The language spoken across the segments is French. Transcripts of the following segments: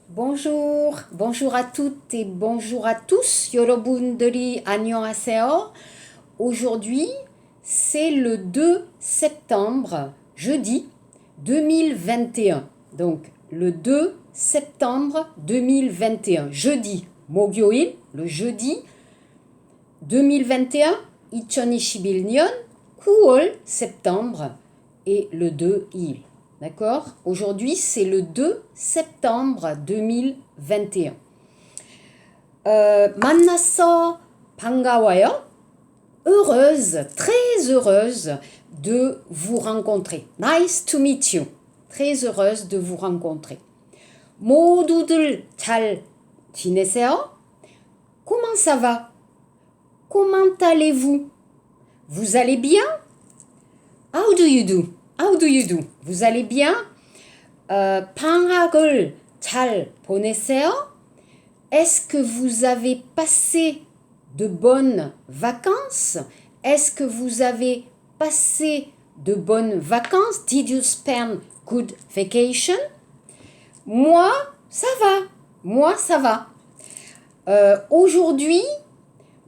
bonjour à toutes et bonjour à tous. 여러분들이 안녕하세요. Aujourd'hui, c'est le 2 septembre, jeudi 2021. Donc, le 2 septembre 2021, jeudi, 목요일, le jeudi 2021, 2021년 9월 septembre et le 2 il. D'accord? Aujourd'hui, c'est le 2 septembre 2021. 만났어. 반가워요. Heureuse, très heureuse de vous rencontrer. Nice to meet you. Très heureuse de vous rencontrer. 모두들 잘 지내세요? Comment ça va? Comment allez-vous? Vous allez bien? How do you do? How do you do? Vous allez bien? 방학을 잘 보내세요? Est-ce que vous avez passé de bonnes vacances? Est-ce que vous avez passé de bonnes vacances? Did you spend good vacation? Moi, ça va. Moi, ça va. Aujourd'hui,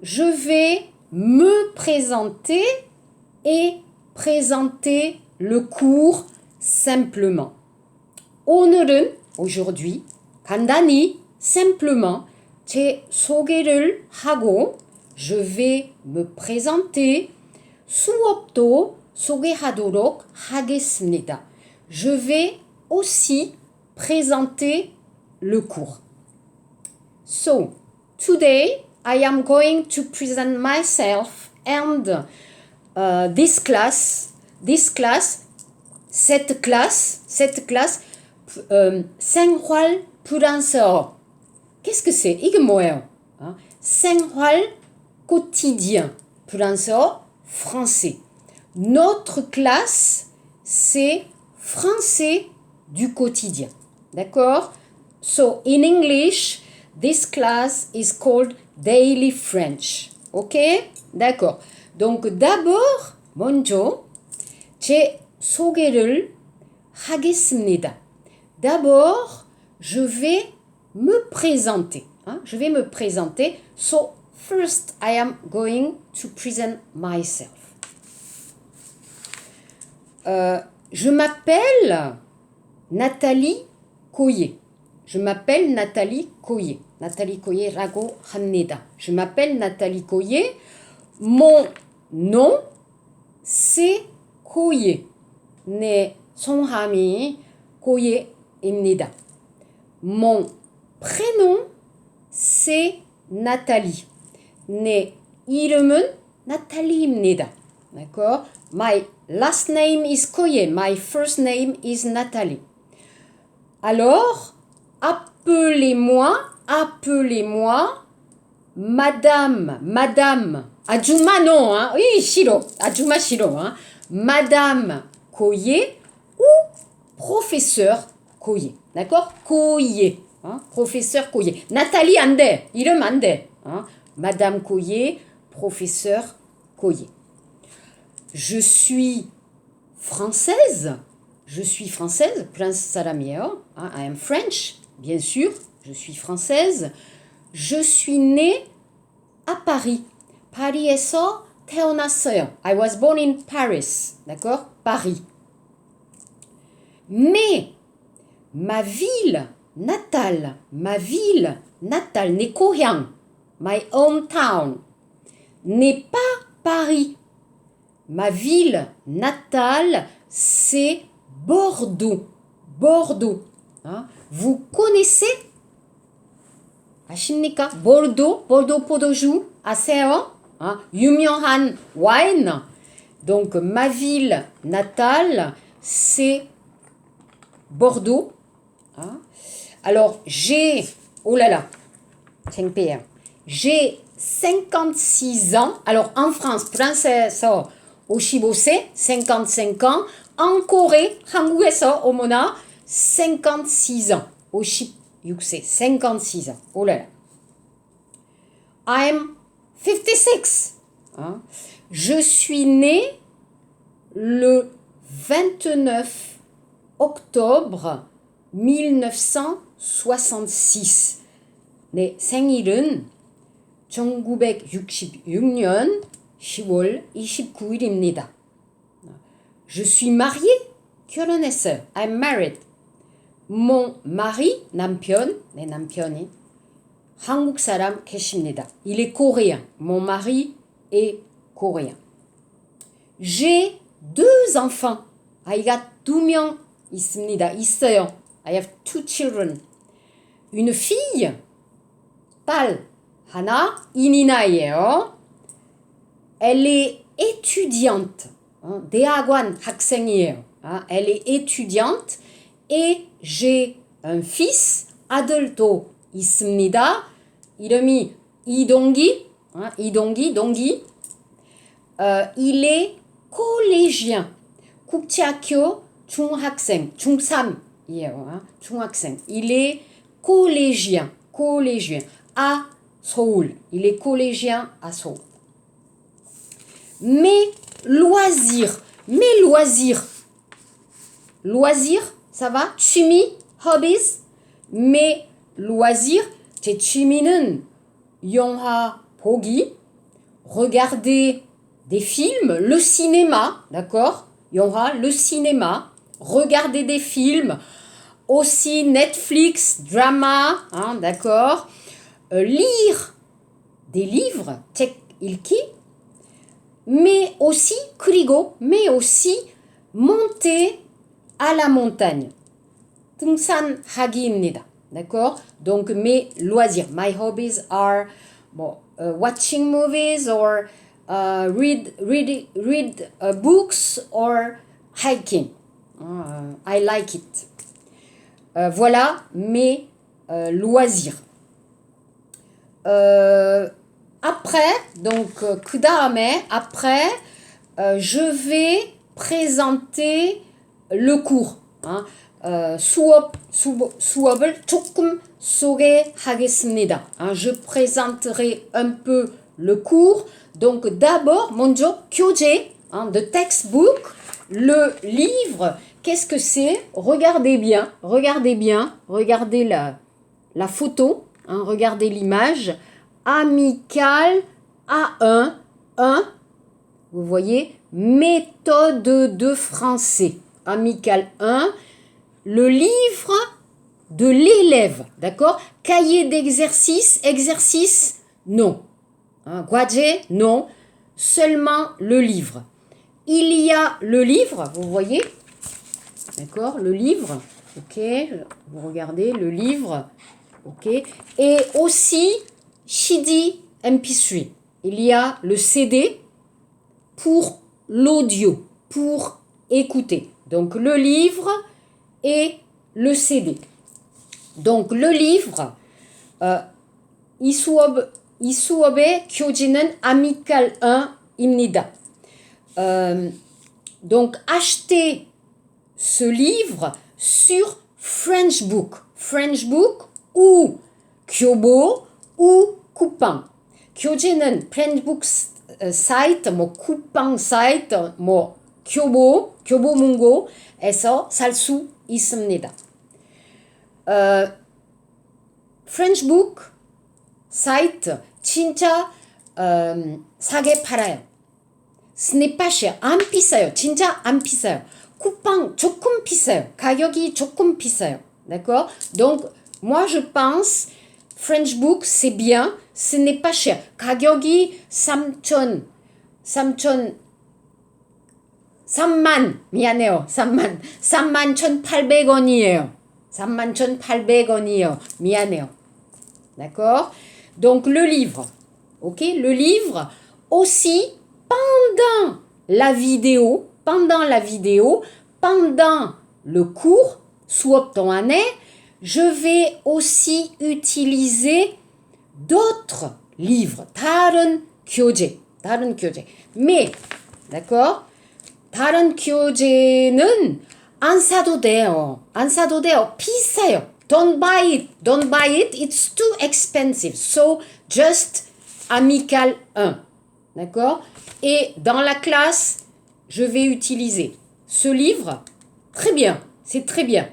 je vais me présenter et présenter le cours simplement. 오늘은, aujourd'hui, 간단히, simplement, 제 소개를 하고 je vais me présenter, 수업도 소개하도록 하겠습니다. Je vais aussi présenter le cours. So, today I am going to present myself and cette classe, 생활 불안서. Qu'est-ce que c'est? 이게 뭐예요? 생활 quotidien. 불안서, français. Notre classe, c'est français du quotidien. D'accord? So, in English, this class is called Daily French. Ok? D'accord. Donc, d'abord, 먼저, 제 소개를 하겠습니다. D'abord, je vais me présenter. Je vais me présenter. So, first, I am going to present myself. Je m'appelle Nathalie Coyer. Je m'appelle Nathalie Coyer. Nathalie Coyer라고 합니다. Je m'appelle Nathalie Coyer. Mon nom, c'est Coyer. 내 성함이 고예입니다. Mon prénom, c'est Nathalie. 내 이름은 나탈리입니다. D'accord? My last name is Coyer. My first name is Nathalie. Alors, appelez-moi Madame. 아줌마 non, oui, 싫어. 아줌마 싫어. Madame Coyer ou professeur Coyer. D'accord? Coyer. Professeur Coyer. Nathalie 안 돼. 이름 안 돼. Madame Coyer, professeur Coyer. Je suis française. 프랑스 사람이에요. I am French. Bien sûr, je suis française. Je suis née à Paris. 파리에서 태어났어요. I was born in Paris. D'accord? Paris. Mais ma ville natale, 내 고향, my hometown, n'est pas Paris. Ma ville natale, c'est Bordeaux. Vous connaissez? 아십니까? Bordeaux 포도주 아세요? 유명한 와인. Donc, ma ville natale, c'est Bordeaux. Alors, j'ai 56 ans. Alors, en France, 프랑스에서 55세, 55 ans. En Corée, 한국에서 어머나 56 ans. 56세, 56 ans. I'm 56. Je suis née le 29 octobre 1900 1966. 내 생일은 1966년 10월 29일입니다. Je suis marié. 결혼했어요. I'm married. Mon mari, 남편, 내 남편이 한국 사람 계십니다. Il est coréen. Mon mari est coréen. J'ai 2 enfants. 아이가 2명 있습니다. 있어요. I have 2 children. Une fille, 딸 하나, 이니나예요. Elle est étudiante. 대학원 학생이에요. Elle est étudiante. Et j'ai un fils, 아들도 있습니다. 이름이 이동기. 동기. Il est collégien. 국제학교 중학생, 중3이에요. 중학생. Il est collégien. À Seoul. Il est collégien à Seoul. Mes loisirs. Loisirs, ça va? 취미, hobbies. Mes loisirs. 제 취미는 영화 보기, regarder des films, le cinéma, d'accord? 영화, le cinéma, regarder des films, aussi Netflix, drama, d'accord? Lire des livres, 책 읽기, mais aussi monter à la montagne. 등산하기입니다. D'accord? Donc mes loisirs, my hobbies are watching movies or read books or hiking. I like it. Voilà mes loisirs. Après, donc après, je vais présenter le cours. 수업을 조금 소개하겠습니다. Je présenterai un peu le cours. Donc d'abord, 먼저 교재, the textbook, le livre. Qu'est-ce que c'est? Regardez bien, regardez la photo, regardez l'image. Amical A1, vous voyez, méthode de français. Amical 1, le livre de l'élève, d'accord? Cahier d'exercice, exercice, non. 과제, non. Seulement le livre. Il y a le livre, vous voyez, d'accord? Le livre, ok. Vous regardez le livre, ok. Et aussi CD, MP3. Il y a le CD pour l'audio, pour écouter. Donc le livre et le CD. Donc le livre, 이 수업의 교재는 Amical 1입니다. Donc achetez ce livre sur Frenchbook ou Kyobo ou 쿠팡. 교재는 Frenchbook 사이트, 쿠팡 사이트, 교보문고에서 살 수 있습니다. Frenchbook 사이트 진짜 싸게 팔아요. Ce n'est pas cher. 안 비싸요. 진짜 안 비싸요. 쿠팡 조금 비싸요. 가격이 조금 비싸요. D'accord? Donc moi je pense Frenchbook c'est bien. Ce n'est pas cher. 가격이 3만 1,800원이에요. 31,800원이에요. 미안해요. D'accord? Donc le livre. OK? Le livre aussi pendant la vidéo, pendant le cours, 수업 동안에 je vais aussi utiliser d'autres livres. 다른 교재. Mais, d'accord? 다른 교재는 안 사도 돼요. 비싸요. Don't buy it. It's too expensive. So, just Amical 1. D'accord? Et dans la classe, je vais utiliser ce livre. Très bien. C'est très bien.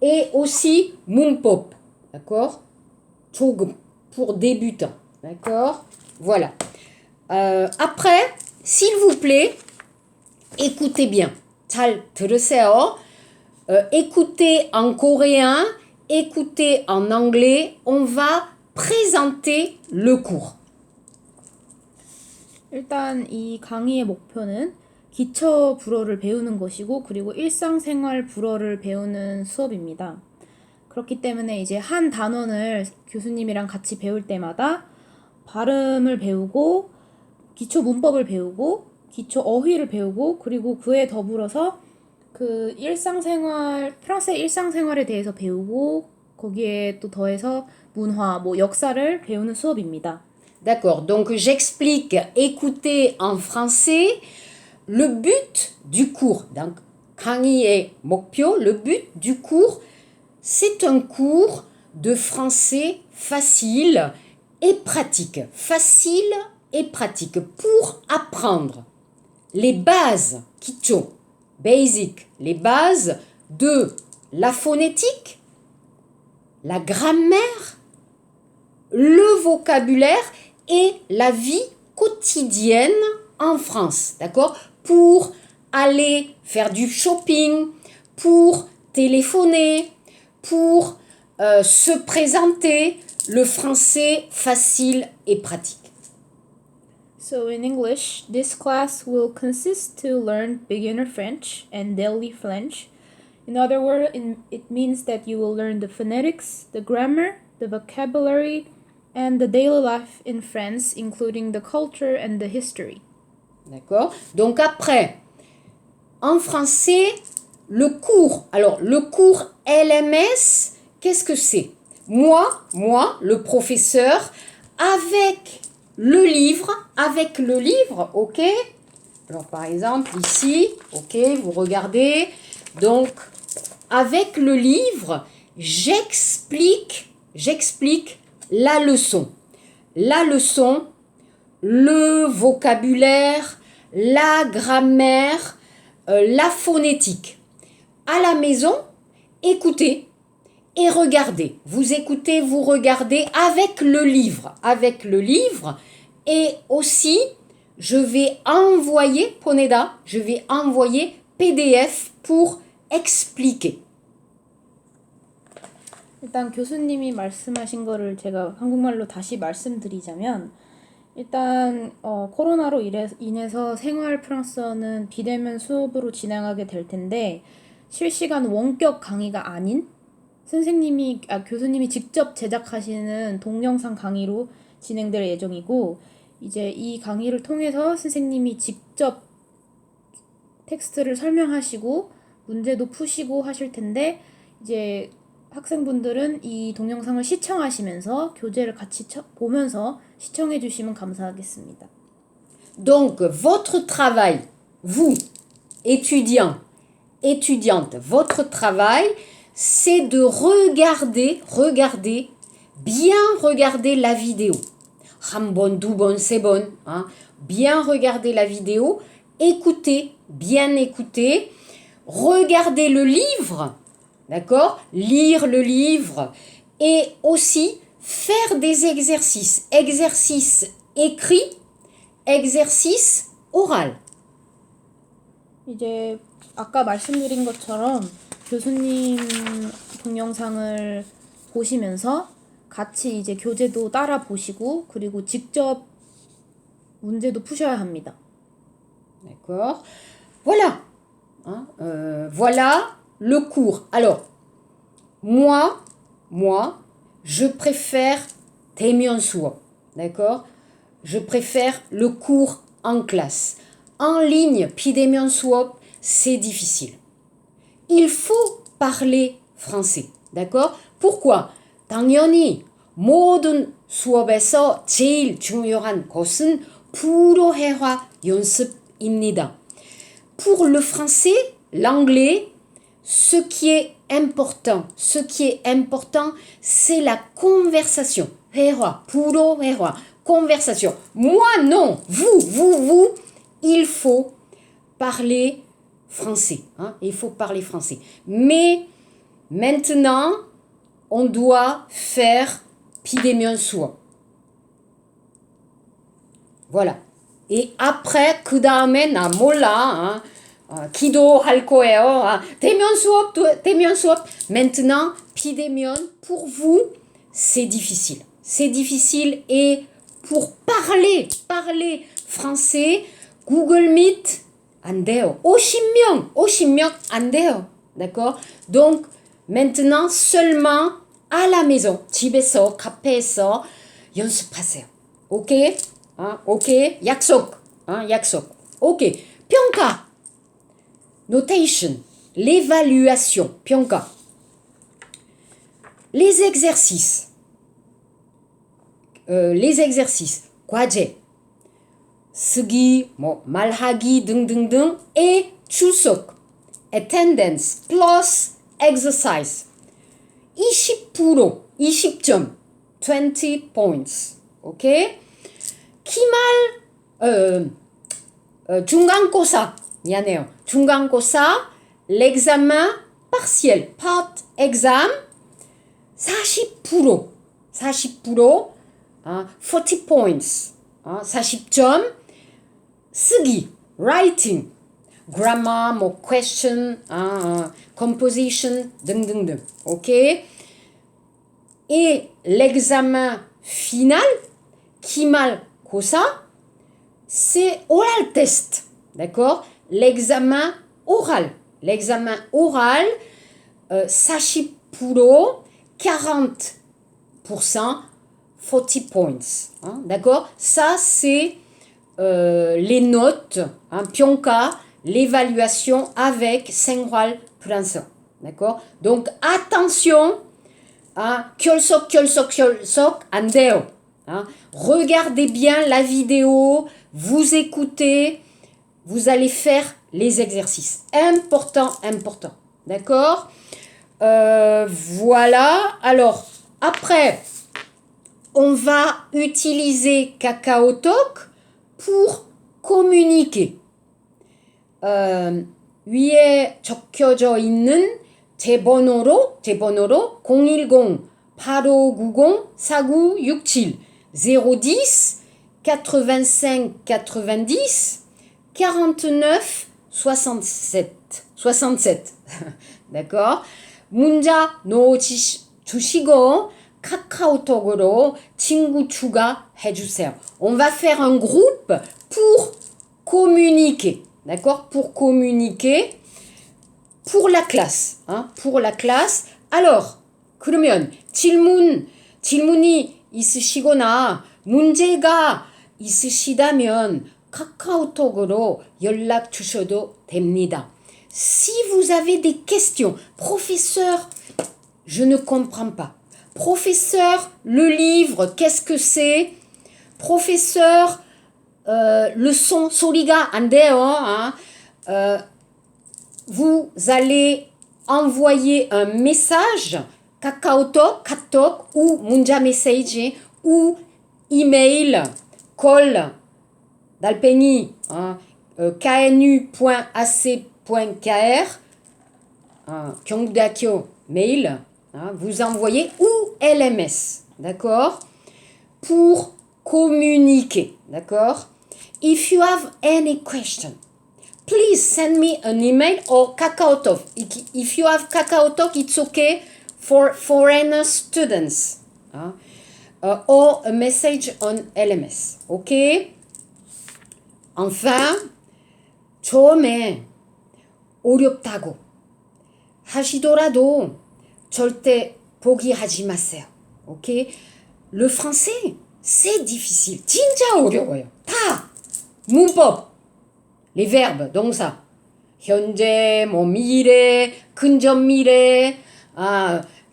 et aussi 문법, d'accord? 조금, pour débutants, d'accord? Voilà. Après, s'il vous plaît, écoutez bien. 잘 들으세요. Écoutez en coréen, écoutez en anglais. On va présenter le cours. 일단 이 강의의 목표는 기초 불어를 배우는 것이고 그리고 일상생활 불어를 배우는 수업입니다. 그렇기 때문에 이제 한 단원을 교수님이랑 같이 배울 때마다 발음을 배우고 기초 문법을 배우고 기초 어휘를 배우고 그리고 그에 더불어서 그 일상생활 프랑스의 일상생활에 대해서 배우고 거기에 또 더해서 문화, 뭐 역사를 배우는 수업입니다. D'accord, donc j'explique, écoutez en français, le but du cours. Donc, 강의의 목표, le but du cours, c'est un cours de français facile et pratique. Facile et pratique pour apprendre les bases, kicho, basic, les bases de la phonétique, la grammaire, le vocabulaire et la vie quotidienne en France, d'accord? Pour aller faire du shopping, pour téléphoner, pour se présenter, le français facile et pratique. So in English, this class will consist to learn beginner French and daily French. In other words, it means that you will learn the phonetics, the grammar, the vocabulary, and the daily life in France, including the culture and the history. D'accord? Donc après, en français, le cours. Alors, le cours LMS, qu'est-ce que c'est? Moi, le professeur, avec le livre, ok? Alors, par exemple, ici, ok, vous regardez. Donc, avec le livre, j'explique la leçon. La leçon, le vocabulaire, la grammaire, la phonétique. À la maison, écoutez et regardez. Vous écoutez, vous regardez avec le livre. Et aussi, je vais envoyer, Poneda, PDF pour expliquer. 일단 교수님이 말씀하신 거를 제가 한국말로 다시 말씀드리자면 일단 코로나로 인해서 생활 프랑스어는 비대면 수업으로 진행하게 될 텐데 실시간 원격 강의가 아닌 교수님이 직접 제작하시는 동영상 강의로 진행될 예정이고 이제 이 강의를 통해서 선생님이 직접 텍스트를 설명하시고 문제도 푸시고 하실 텐데 이제 학생분들은 이 동영상을 시청하시면서 교재를 같이 보면서 시청해 주시면 감사하겠습니다. Donc, votre travail, vous, étudiants, étudiantes, votre travail, c'est de regarder, bien regarder la vidéo. 한 번, 두 번, 세 번, hein, bien regarder la vidéo, écouter, bien écouter, regarder le livre, d'accord? Lire le livre et aussi faire des exercices. Exercice écrit, exercice oral. 이제 아까 말씀드린 것처럼 교수님 동영상을 보시면서 같이 이제 교재도 따라 보시고 그리고 직접 문제도 푸셔야 합니다. D'accord? Voilà. Hein, voilà le cours. Alors, moi, je préfère 대면 수업. D'accord? Je préfère le cours en classe. En ligne, 비대면 수업, c'est difficile. Il faut parler français. D'accord? Pourquoi? 당연히 모든 수업에서 제일 중요한 것은 불어회화 연습입니다. Pour le français, l'anglais, ce qui est important, c'est la conversation. 회화, 불어회화, conversation. Moi, non. Vous, il faut parler français. Hein? Il faut parler français. Mais maintenant, on doit faire 비대면 수업. Voilà. Et après, 그 다음에 나 몰라. 기도할 거예요. 대면 수업. Maintenant, 비대면, pour vous, c'est difficile. C'est difficile et pour parler français, Google Meet, 안 돼요. 50명 안 돼요. D'accord? Donc, maintenant, seulement à la maison, 집에서, 카페에서 연습하세요. 오케이? 오케이? 약속. 오케이. 평가. Notation. L'évaluation. 평가. Les exercices. 과제. 쓰기, 말하기 등등등. et 출석. attendance plus exercise. 20점. 20 points. 오케이? 기말, 중간고사. 미안해요. 중간고사, l'examen partiel, part exam, 40%, 40 points, 40점, 쓰기, writing, grammar, question, composition, 등등등, ok? Et l'examen final, 기말고사, c'est oral test, d'accord? L'examen oral, 40%, 40%, 40 points, d'accord? Ça, c'est les notes, 평가, l'évaluation avec 생활 프랑스어, d'accord? Donc, attention, 결석, 안 돼요. Regardez bien la vidéo, vous écoutez, vous allez faire les exercices. Important. D'accord? Voilà. Alors, après, on va utiliser KakaoTalk pour communiquer. 위에 적혀져 있는 제 번호로 010-8590-4967 010 85 90 49 67. D'accord? 문자 넣어주시고 카카오톡으로 친구 추가해 주세요. On va faire un groupe pour communiquer. D'accord? Pour communiquer pour la classe. Pour la classe. Alors, 그러면 질문이 있으시거나 문제가 있으시다면 카카오톡으로 연락 주셔도 됩니다. Si vous avez des questions, professeur, je ne comprends pas. Professeur, le livre, qu'est-ce que c'est? Professeur, le son, 소리가 안 돼요. Vous allez envoyer un message, 카카오톡, 카톡, ou 문자 메시지, ou email, call, 달팽이, knu.ac.kr, 경북대학교 mail, vous envoyez, ou LMS, d'accord? Pour communiquer, d'accord? If you have any question, please send me an email or KakaoTalk. If you have KakaoTalk, it's okay for foreigner students. Or a message on LMS, okay? Enfin, 처음에 어렵다고 하시더라도 절대 포기하지 마세요. 오케이? Le français, c'est difficile. 진짜 어려워요. 다 문법, les verbes, 동사, 현재, 미래, 근접 미래,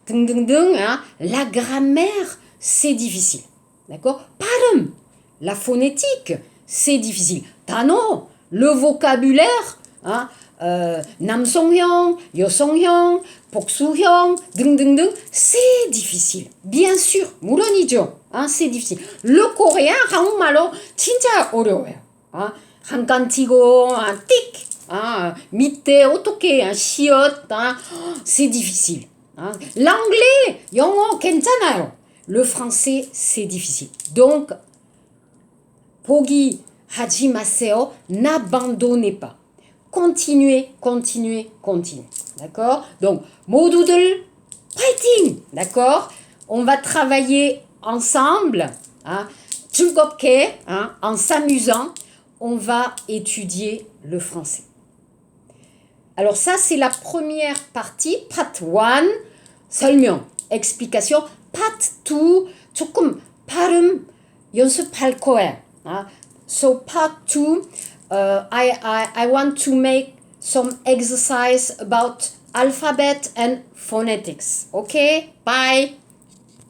등등등. La grammaire, c'est difficile. D'accord? 발음, la phonétique, c'est difficile. 단어, le vocabulaire, 남성형, 여성형, 복수형 등등등, c'est difficile. Bien sûr, 물론이죠. c'est difficile. Le coréen, 한국말로 진짜 어려워요. 한 칸 튀고, 띡, 밑에 어떻게, 시옷, c'est difficile. L'anglais, 영어 괜찮아요. Le français, c'est difficile. Donc, 포기하지 마세요. N'abandonnez pas. Continuez, continuez, continuez. D'accord? Donc, 모두들 파이팅! D'accord? On va travailler ensemble, 즐겁게, en s'amusant, on va étudier le français. Alors ça, c'est la première partie, part 1, 설명, explication. part 2, 조금 발음 연습할 거예요. So part 2, I want to make some exercise about alphabet and phonetics. Okay? Bye!